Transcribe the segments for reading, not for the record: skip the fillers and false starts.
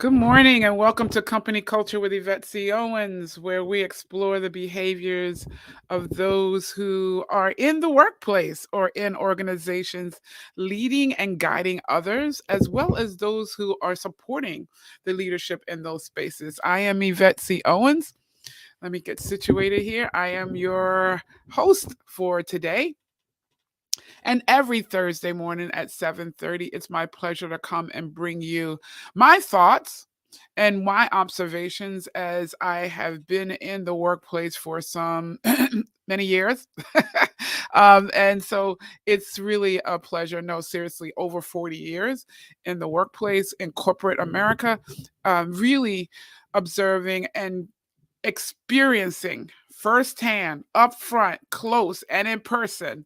Good morning and welcome to Company Culture with Yvette C. Owens, where we explore the behaviors of those who are in the workplace or in organizations leading and guiding others, as well as those who are supporting the leadership in those spaces. I am Yvette C. Owens. Let me get situated here. I am your host for today. And every Thursday morning at 7:30, it's my pleasure to come and bring you my thoughts and my observations as I have been in the workplace for some many years. And so it's really a pleasure. No, seriously, over 40 years in the workplace in corporate America, really observing and experiencing firsthand, up front, close, and in person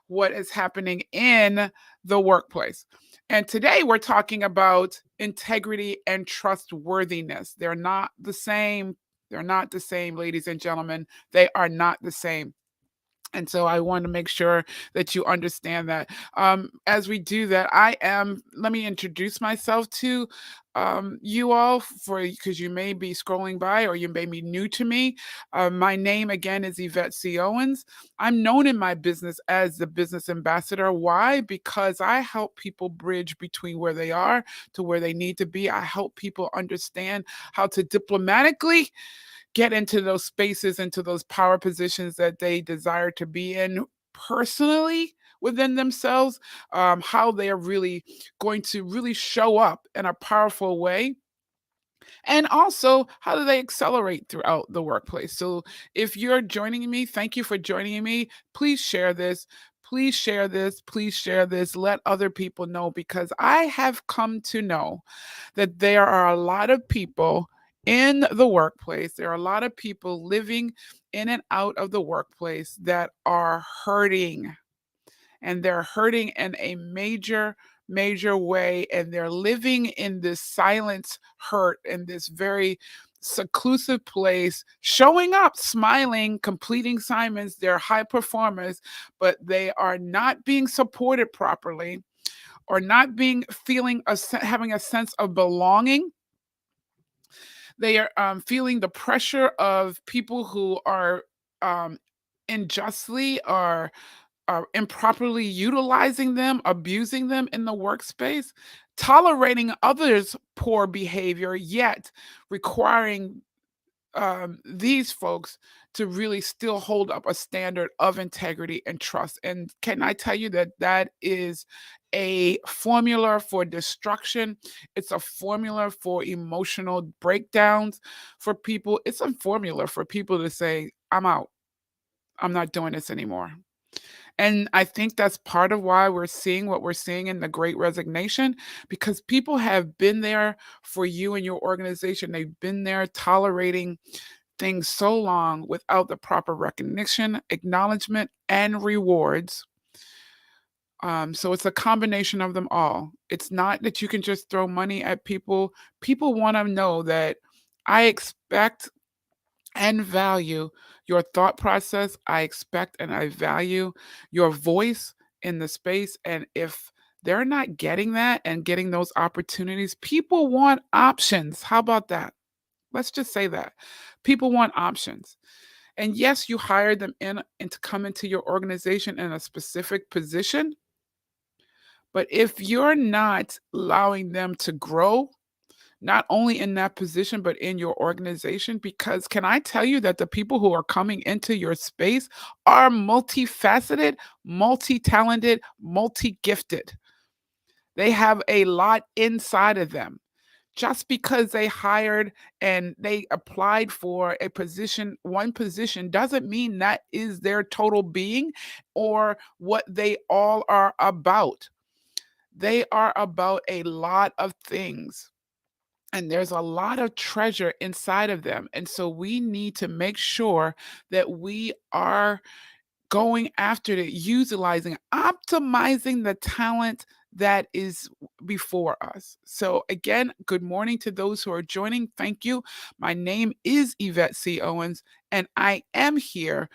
what is happening in the workplace. And today we're talking about integrity and trustworthiness. They're not the same. They're not the same, ladies and gentlemen. They are not the same. And so I want to make sure that you understand that. As we do that, let me introduce myself to you all because you may be scrolling by or you may be new to me. My name again is Yvette C. Owens. I'm known in my business as the business ambassador. Why? Because I help people bridge between where they are to where they need to be. I help people understand how to diplomatically get into those spaces, into those power positions that they desire to be in personally within themselves, how they are really going to really show up in a powerful way. And also, how do they accelerate throughout the workplace? So, if you're joining me, thank you for joining me. Please share this. Please share this. Please share this. Let other people know because I have come to know that there are a lot of people in the workplace. There are a lot of people living in and out of the workplace that are hurting, and they're hurting in a major way, and they're living in this silent hurt in this very seclusive place, showing up, smiling, completing assignments. They're high performers, but they are not being supported properly or not being feeling having a sense of belonging. They are feeling the pressure of people who are um, unjustly or improperly utilizing them, abusing them in the workspace, tolerating others' poor behavior, yet requiring these folks to really still hold up a standard of integrity and trust. And can I tell you that that is a formula for destruction? It's a formula for emotional breakdowns for people. It's a formula for people to say, I'm out. I'm not doing this anymore. And I think that's part of why we're seeing what we're seeing in the great resignation, because people have been there for you and your organization. They've been there tolerating things so long without the proper recognition, acknowledgement, and rewards. So it's a combination of them all. It's not that you can just throw money at people. People want to know that I expect and value your thought process. I expect and I value your voice in the space. And if they're not getting that and getting those opportunities, people want options. How about that? Let's just say that. People want options. And yes, you hired them in and to come into your organization in a specific position. But if you're not allowing them to grow, not only in that position, but in your organization. Because can I tell you that the people who are coming into your space are multifaceted, multi talented, multi gifted? They have a lot inside of them. Just because they hired and they applied for a position, one position, doesn't mean that is their total being or what they all are about. They are about a lot of things, and there's a lot of treasure inside of them. And so we need to make sure that we are going after it, utilizing, optimizing the talent that is before us. So, again, good morning to those who are joining. Thank you. My name is Yvette C. Owens, and I am here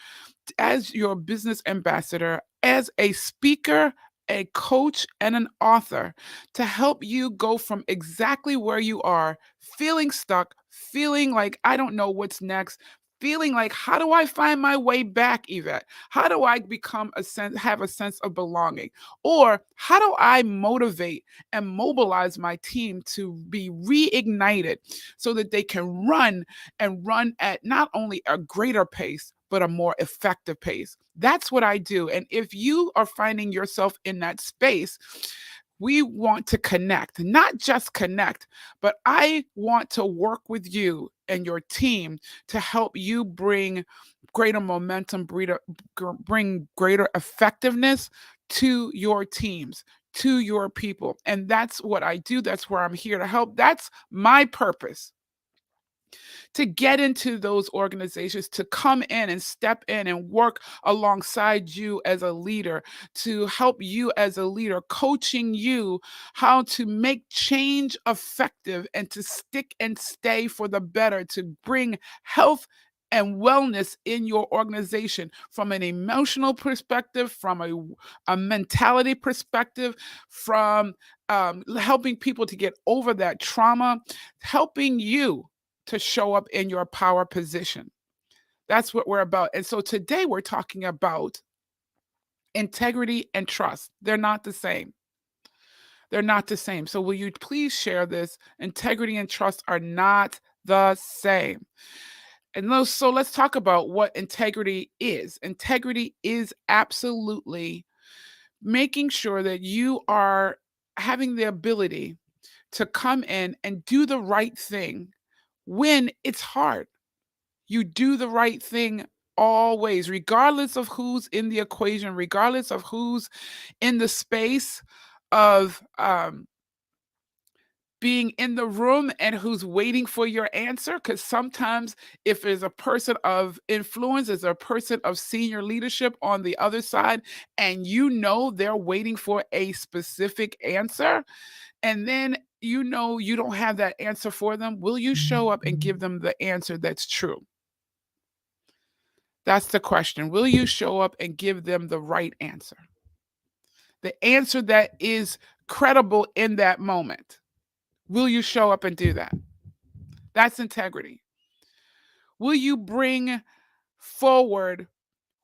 as your business ambassador, as a speaker, a coach and an author to help you go from exactly where you are, feeling stuck, feeling like I don't know what's next, feeling like how do I find my way back, Yvette? How do I become have a sense of belonging? Or how do I motivate and mobilize my team to be reignited so that they can run and run at not only a greater pace, but a more effective pace? That's what I do. And if you are finding yourself in that space, we want to connect, not just connect, but I want to work with you and your team to help you bring greater momentum, bring greater effectiveness to your teams, to your people. And that's what I do. That's where I'm here to help. That's my purpose, to get into those organizations, to come in and step in and work alongside you as a leader, to help you as a leader, coaching you how to make change effective and to stick and stay for the better, to bring health and wellness in your organization from an emotional perspective, from a mentality perspective, from helping people to get over that trauma, helping you to show up in your power position. That's what we're about. And so today we're talking about integrity and trust. They're not the same. They're not the same. So will you please share this? Integrity and trust are not the same. And so let's talk about what integrity is. Integrity is absolutely making sure that you are having the ability to come in and do the right thing when it's hard. You do the right thing always, regardless of who's in the equation, regardless of who's in the space of being in the room and who's waiting for your answer. Because sometimes, if there's a person of influence, there's a person of senior leadership on the other side, and you know they're waiting for a specific answer, and then you know you don't have that answer for them, will you show up and give them the answer that's true? That's the question. Will you show up and give them the right answer? The answer that is credible in that moment. Will you show up and do that? That's integrity. Will you bring forward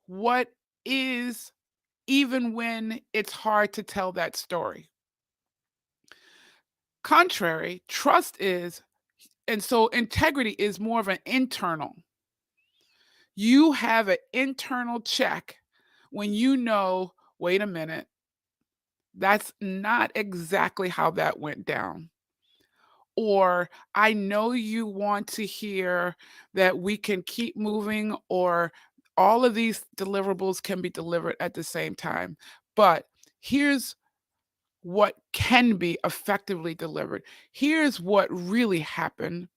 what is, even when it's hard to tell that story? Contrary, trust is, and so integrity is more of an internal. You have an internal check when you know, wait a minute, that's not exactly how that went down. Or I know you want to hear that we can keep moving, or all of these deliverables can be delivered at the same time. But here's what can be effectively delivered. Here's what really happened.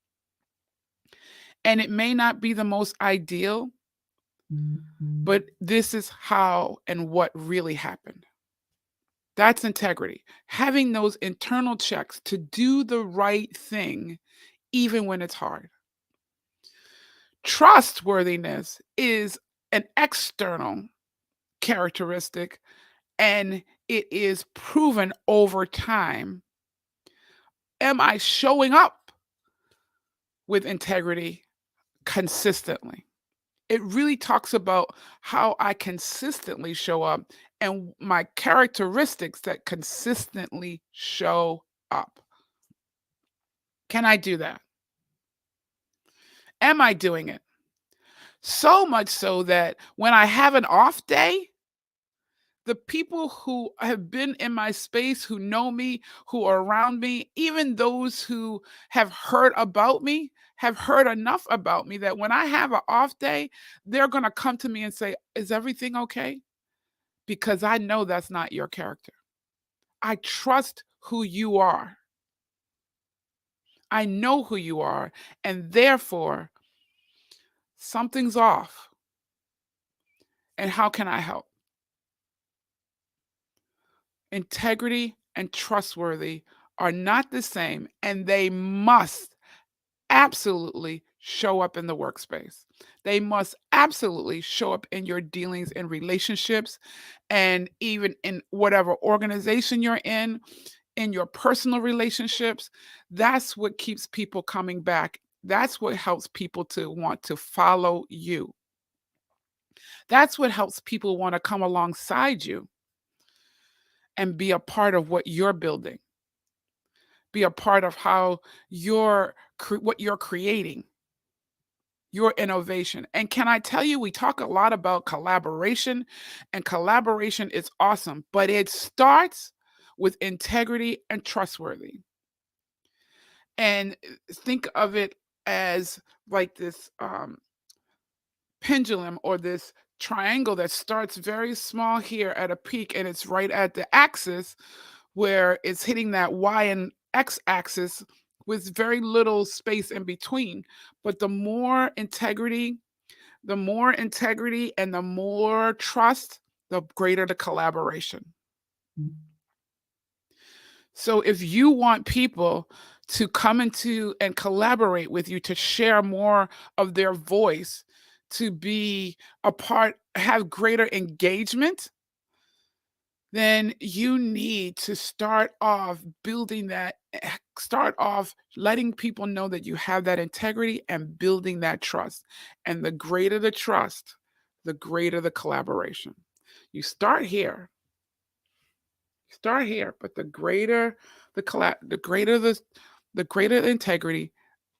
And it may not be the most ideal, but this is how and what really happened. That's integrity. Having those internal checks to do the right thing, even when it's hard. Trustworthiness is an external characteristic, and it is proven over time. Am I showing up with integrity consistently? It really talks about how I consistently show up and my characteristics that consistently show up. Can I do that? Am I doing it? So much so that when I have an off day, the people who have been in my space, who know me, who are around me, even those who have heard about me, have heard enough about me that when I have an off day, they're going to come to me and say, "Is everything okay?" Because I know that's not your character. I trust who you are. I know who you are. And therefore, something's off. And how can I help? Integrity and trustworthy are not the same, and they must absolutely show up in the workspace. They must absolutely show up in your dealings and relationships, and even in whatever organization you're in your personal relationships. That's what keeps people coming back. That's what helps people to want to follow you. That's what helps people want to come alongside you and be a part of what you're building, be a part of how what you're creating, your innovation. And can I tell you, we talk a lot about collaboration, and collaboration is awesome, but it starts with integrity and trustworthy. And think of it as like this pendulum, or this triangle that starts very small here at a peak, and it's right at the axis where it's hitting that Y and X axis with very little space in between. But the more integrity and the more trust, the greater the collaboration. So if you want people to come into and collaborate with you, to share more of their voice, to be a part, have greater engagement, then you need to start off building that, start off letting people know that you have that integrity and building that trust. And the greater the trust, the greater the collaboration. You start here, but the greater the integrity,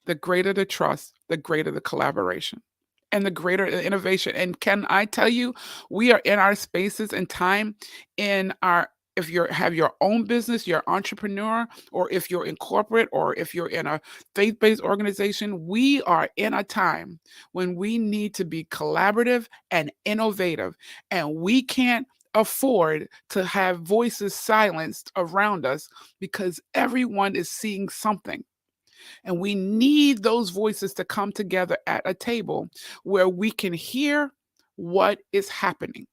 the greater the trust, the greater the collaboration, and the greater the innovation. And can I tell you, we are in our spaces and time in our if you have your own business, you're an entrepreneur, or if you're in corporate, or if you're in a faith-based organization, we are in a time when we need to be collaborative and innovative, and we can't afford to have voices silenced around us, because everyone is seeing something. And we need those voices to come together at a table where we can hear what is happening.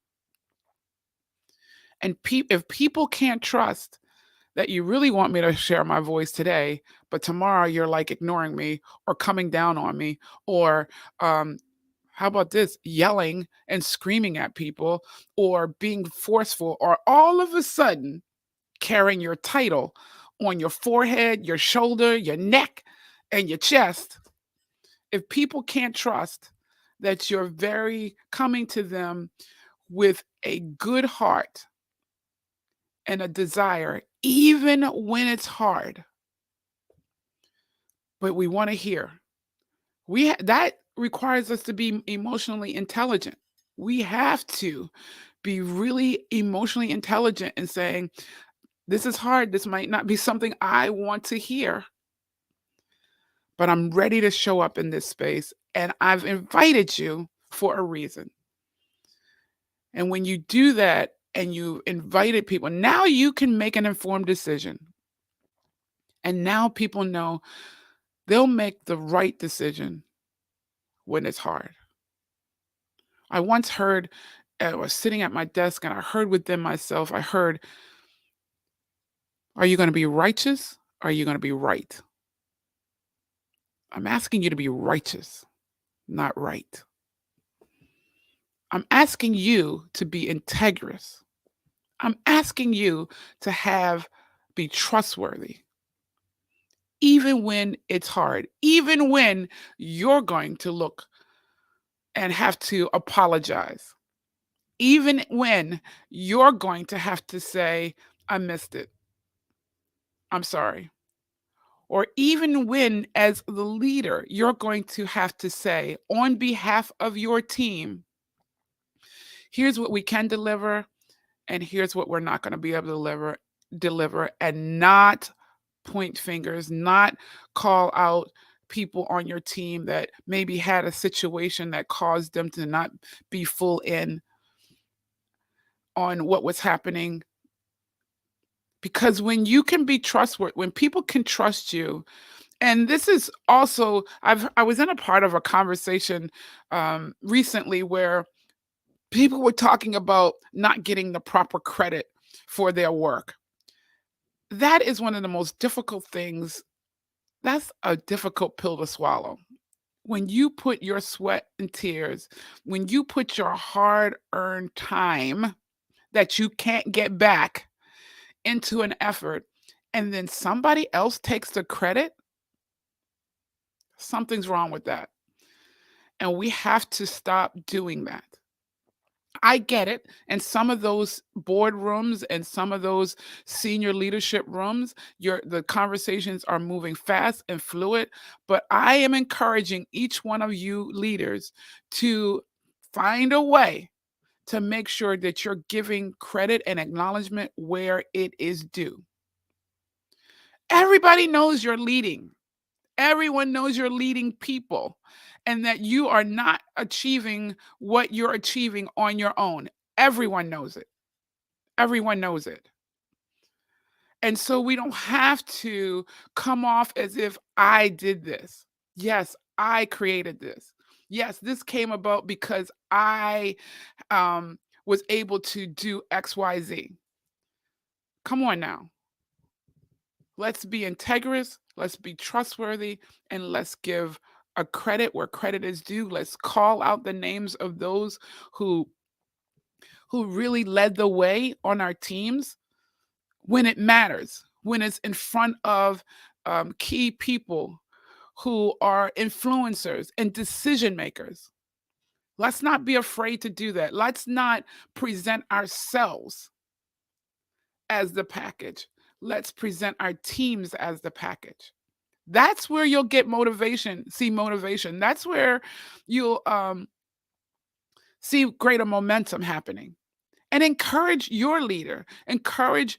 And if people can't trust that you really want me to share my voice today, but tomorrow you're like ignoring me or coming down on me, or how about this, yelling and screaming at people, or being forceful, or all of a sudden carrying your title on your forehead, your shoulder, your neck, and your chest. If people can't trust that you're very coming to them with a good heart and a desire, even when it's hard, but we want to hear. That requires us to be emotionally intelligent. We have to be really emotionally intelligent in saying, this is hard. This might not be something I want to hear, but I'm ready to show up in this space, and I've invited you for a reason. And when you do that and you invited people, now you can make an informed decision. And now people know they'll make the right decision when it's hard. I once heard, I was sitting at my desk and I heard within myself, I heard, are you going to be righteous? Or are you going to be right? I'm asking you to be righteous, not right. I'm asking you to be integrous. I'm asking you to be trustworthy, even when it's hard, even when you're going to look and have to apologize, even when you're going to have to say, I missed it, I'm sorry. Or even when, as the leader, you're going to have to say, on behalf of your team, here's what we can deliver, and here's what we're not going to be able to deliver, and not point fingers, not call out people on your team that maybe had a situation that caused them to not be full in on what was happening. Because when you can be trustworthy, when people can trust you, and this is also, I was in a part of a conversation recently where people were talking about not getting the proper credit for their work. That is one of the most difficult things. That's a difficult pill to swallow. When you put your sweat and tears, when you put your hard-earned time that you can't get back into an effort, and then somebody else takes the credit, something's wrong with that. And we have to stop doing that. I get it. And some of those boardrooms and some of those senior leadership rooms, the conversations are moving fast and fluid. But I am encouraging each one of you leaders to find a way to make sure that you're giving credit and acknowledgement where it is due. Everybody knows you're leading. Everyone knows you're leading people and that you are not achieving what you're achieving on your own. Everyone knows it. Everyone knows it. And so we don't have to come off as if I did this. Yes, I created this. Yes, this came about because I was able to do XYZ. Come on now. Let's be integrous, let's be trustworthy, and let's give a credit where credit is due. Let's call out the names of those who really led the way on our teams when it matters, when it's in front of key people who are influencers and decision makers. Let's not be afraid to do that. Let's not present ourselves as the package. Let's present our teams as the package. That's where you'll get motivation, see motivation. That's where you'll see greater momentum happening. And encourage your leader, encourage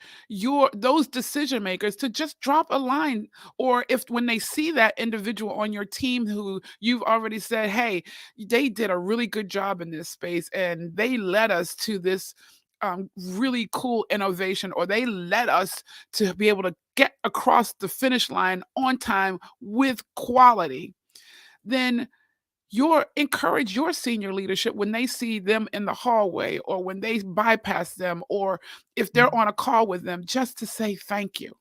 those decision makers to just drop a line. Or if when they see that individual on your team who you've already said, hey, they did a really good job in this space and they led us to this really cool innovation, or they led us to be able to get across the finish line on time with quality, then encourage your senior leadership when they see them in the hallway or when they bypass them or if they're on a call with them, just to say thank you.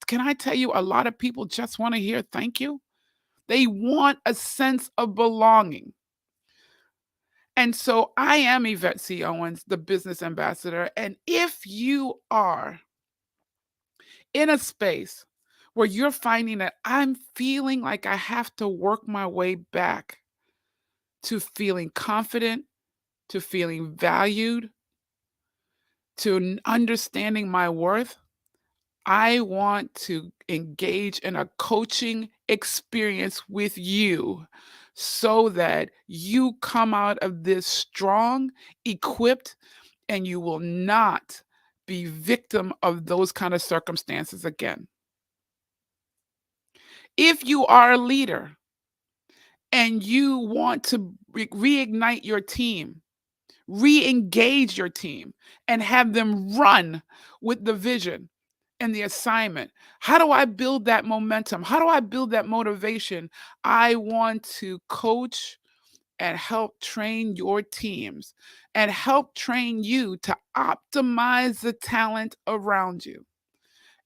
Can I tell you, a lot of people just want to hear thank you? They want a sense of belonging. And so I am Yvette C. Owens, the business ambassador. And if you are in a space where you're finding that I'm feeling like I have to work my way back to feeling confident, to feeling valued, to understanding my worth, I want to engage in a coaching experience with you so that you come out of this strong, equipped, and you will not be victim of those kind of circumstances again. If you are a leader and you want to reignite your team, re-engage your team and have them run with the vision and the assignment. How do I build that momentum? How do I build that motivation? I want to coach and help train your teams and help train you to optimize the talent around you.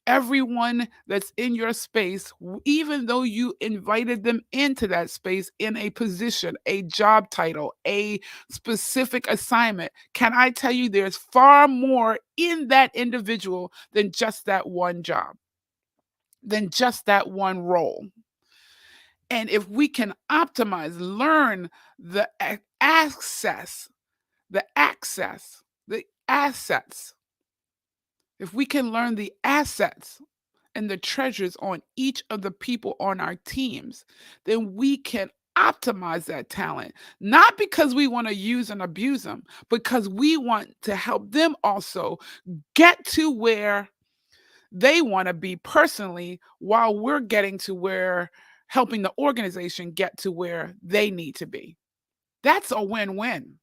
Everyone that's in your space, even though you invited them into that space in a position, a job title, a specific assignment, can I tell you there's far more in that individual than just that one job, than just that one role. And if we can optimize, learn the the assets, if we can learn the assets and the treasures on each of the people on our teams, then we can optimize that talent, not because we want to use and abuse them, because we want to help them also get to where they want to be personally while we're getting to where helping the organization get to where they need to be. That's a win-win.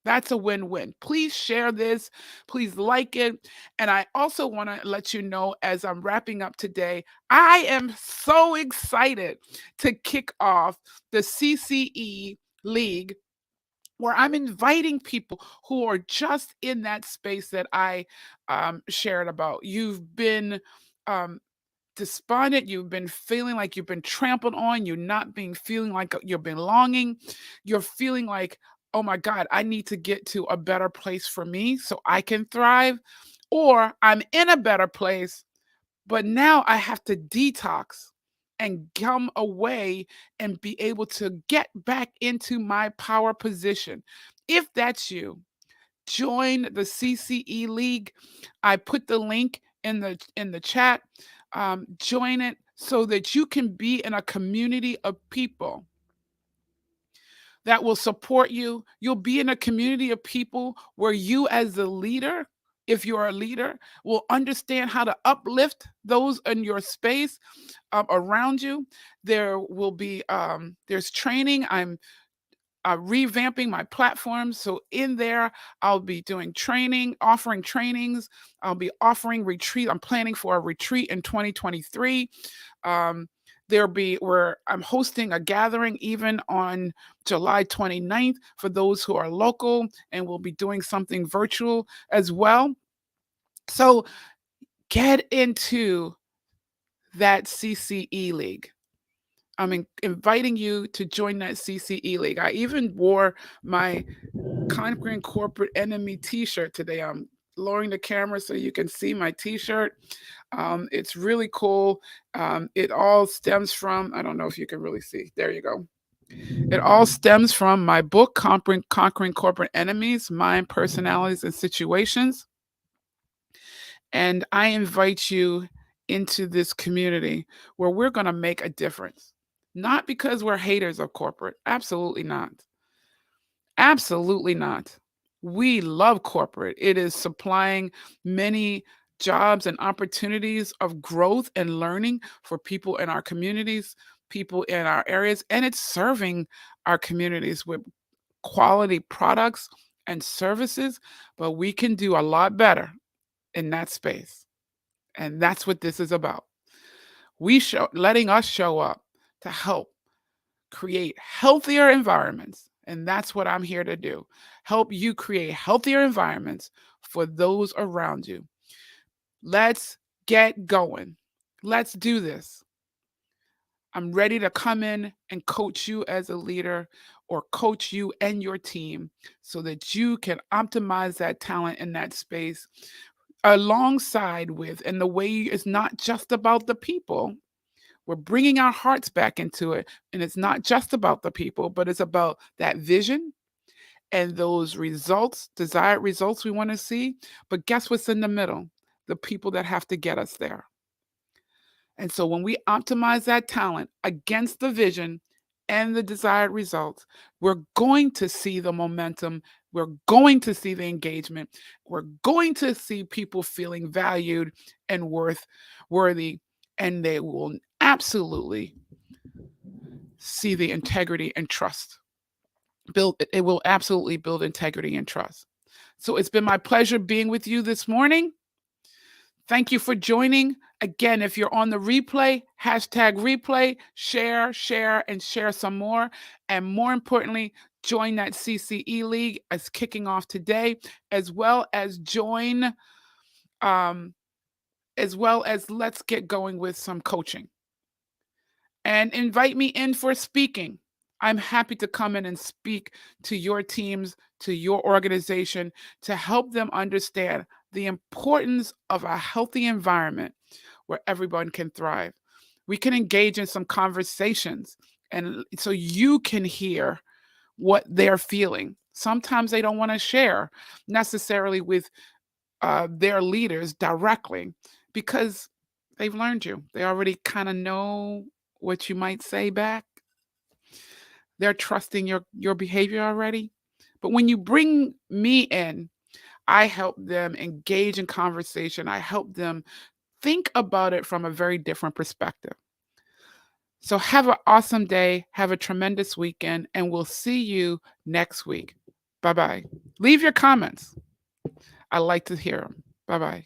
That's a win-win. Please share this. Please like it. And I also want to let you know as I'm wrapping up today, I am so excited to kick off the CCE League, where I'm inviting people who are just in that space that I shared about. You've been um, despondent, you've been feeling like you've been trampled on, you're not being feeling like you're belonging, you're feeling like, oh my God, I need to get to a better place for me so I can thrive, or I'm in a better place, but now I have to detox and come away and be able to get back into my power position. If that's you, join the CCE League. I put the link in the chat. Join it so that you can be in a community of people that will support you. You'll be in a community of people where you, as the leader, if you're a leader, will understand how to uplift those in your space around you. There will be there's training. I'm revamping my platforms. So in there, I'll be doing training, offering trainings. I'll be offering retreat. I'm planning for a retreat in 2023. Um, there'll be where I'm hosting a gathering even on July 29th for those who are local, and we'll be doing something virtual as well. So get into that CCE League. I'm inviting you to join that CCE League. I even wore my Conquering Corporate Enemy t-shirt today. I'm lowering the camera so you can see my t-shirt. It's really cool. It all stems from, I don't know if you can really see. There you go. It all stems from my book, Conquering Corporate Enemies, Mind, Personalities, and Situations. And I invite you into this community where we're going to make a difference. Not because we're haters of corporate. Absolutely not. Absolutely not. We love corporate. It is supplying many jobs and opportunities of growth and learning for people in our communities, people in our areas, and it's serving our communities with quality products and services, but we can do a lot better in that space. And that's what this is about. Letting us show up to help create healthier environments. And that's what I'm here to do. Help you create healthier environments for those around you. Let's get going. Let's do this. I'm ready to come in and coach you as a leader or coach you and your team so that you can optimize that talent in that space alongside with, and the way is not just about the people. We're bringing our hearts back into it. And it's not just about the people, but it's about that vision and those results, desired results we want to see. But guess what's in the middle? The people that have to get us there. And so when we optimize that talent against the vision and the desired results, we're going to see the momentum. We're going to see the engagement. We're going to see people feeling valued and worthy, and they will absolutely see the integrity and trust. It will absolutely build integrity and trust. So it's been my pleasure being with you this morning. Thank you for joining. Again, if you're on the replay, #replay, share, and share some more. And more importantly, join that CCE League as kicking off today, as well as join, as well as let's get going with some coaching. And invite me in for speaking. I'm happy to come in and speak to your teams, to your organization, to help them understand the importance of a healthy environment where everyone can thrive. We can engage in some conversations, and so you can hear what they're feeling. Sometimes they don't want to share necessarily with their leaders directly because they've learned you. They already kind of know what you might say back. They're trusting your behavior already. But when you bring me in, I help them engage in conversation. I help them think about it from a very different perspective. So have an awesome day. Have a tremendous weekend, and we'll see you next week. Bye-bye. Leave your comments. I like to hear them. Bye-bye.